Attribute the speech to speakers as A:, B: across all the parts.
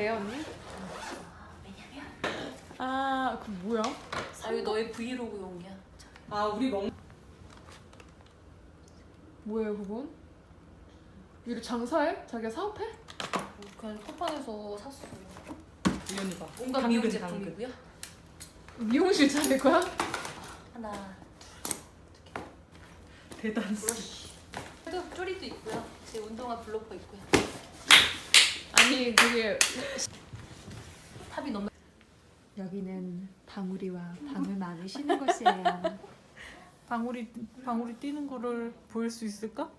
A: 돼요 언니? 아, 그 뭐야?
B: 아, 이거 너의 브이로그 용이야.
A: 아, 우리 뭐예요 그건? 이거 장사해? 자기가 사업해?
B: 그냥 쿠팡에서 샀어.
A: 우연히 봐.
B: 온갖 미용 제품이고요.
A: 미용실 차릴 거야?
B: 하나.
A: 대단수.
B: 또 쪼리도 있고요. 제 운동화 블로퍼 있고요.
A: 아니 그게
B: 탑이 너무.
C: 여기는 방울이와 방울맘이 쉬는 곳이에요.
A: 방울이 뛰는 거를 보일 수 있을까?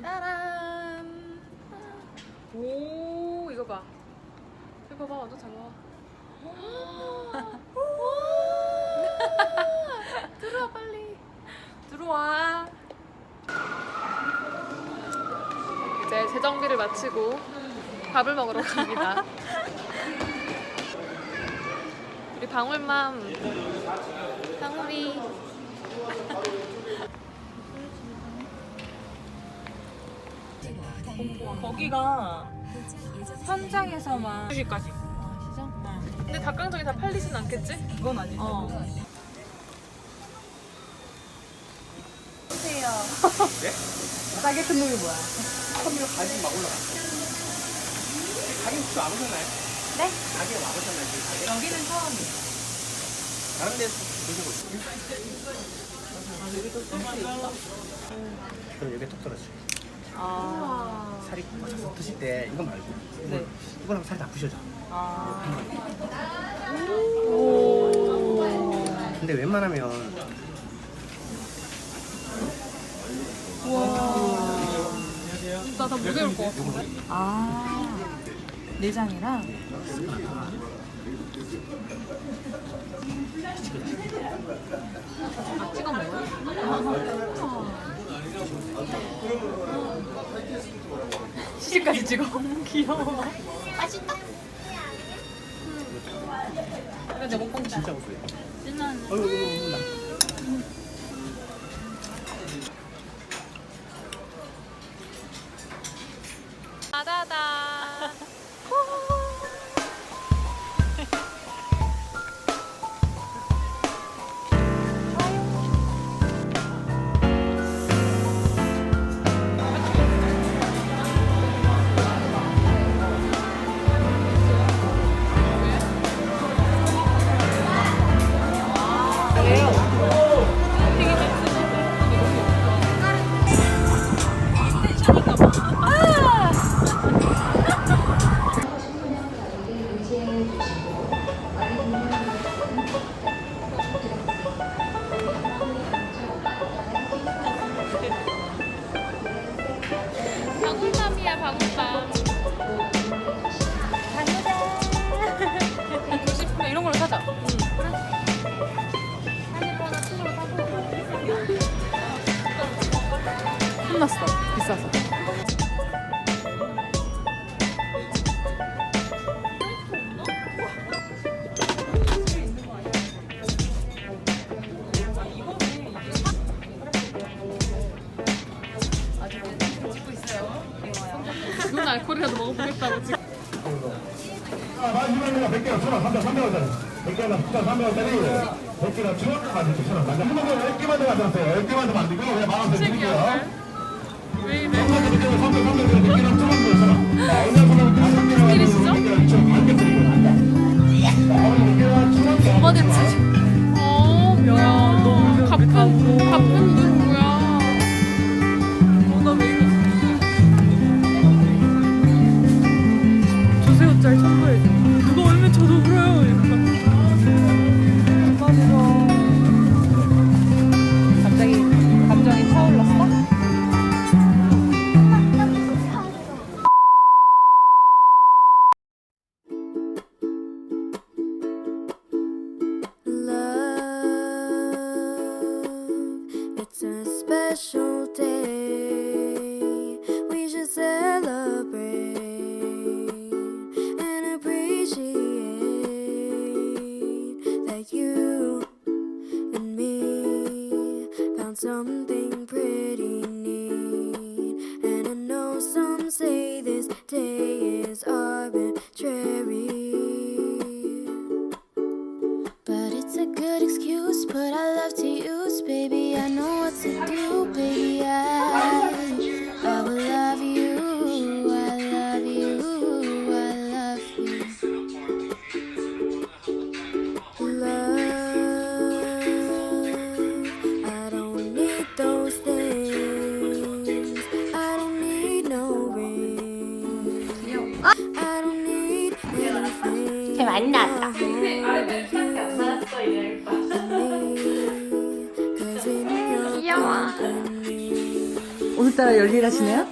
A: 따란. 오, 이거 봐. 이거 봐, 완전 잘 나와. 들어와 빨리. 들어와. 이제 재정비를 마치고 밥을 먹으러 갑니다. 우리 방울맘, 방울이.
C: 거기가 현장에서만
A: 2시까지. 근데 닭강정이 다 팔리진 않겠지?
C: 그건 아니지.
B: 보세요.
C: 싸게 큰 놈이 뭐야?
D: 처음이라 가격이 막 올라가. 가격 혹시 와보셨나요?
C: 네?
D: 가격 와보셨나요? 그 가격?
C: 여기는 처음이에요.
D: 다른 데서 드셔보세요. 그럼 여기 톡 떨어져요. 살이 꽉 드실 때 이거 말고 이거랑 살이 다 부셔져. 근데 웬만하면
A: 나 다 무서울 것 같아.
C: 내장이랑
A: 찍어 먹어요? 시집까지 찍어. 귀여워.
B: 맛있다.
A: 근데 내 먹방
D: 진짜 고소해요.
C: 진한
A: 다다다. 방울맘이야 방울맘. 보고 싶으면 이런 걸로 사자. 혼났어. 비싸서. 이건 알코올이라도 먹어보겠다고 지금.
E: 마지막에 100개가 1,000원, 300원짜리. 100개가 300원짜리. 100개가 1,000원 가지고 1,000원. 한 번에 10개만 더 가져왔어요. 10개만 더 만들고 그냥 만원 더 드릴게요.
A: 왜 이래?
E: 300개가 1,000원, 1,000원. 얼마 5개가 2,000원, 2,000원 반개 드리고.
A: 오빠 됐지? 야, 너무 가쁜 누구야? 나왜 이래? 주세요 짤 첨부해줘. 그거 얼면 저도 울어요. 이거.
C: 갑자기 감정이 차올랐어?
F: It's a special day. We should celebrate and appreciate that you and me found something pretty neat. put our love to use, baby. I know what to do, baby. I will love you. I love you. I love you. Love, I don't need those things. I don't need no ring. I don't need anything.
B: 쟤 많이 나왔다.
F: 귀여워.
C: 오늘따라 열일하시네요?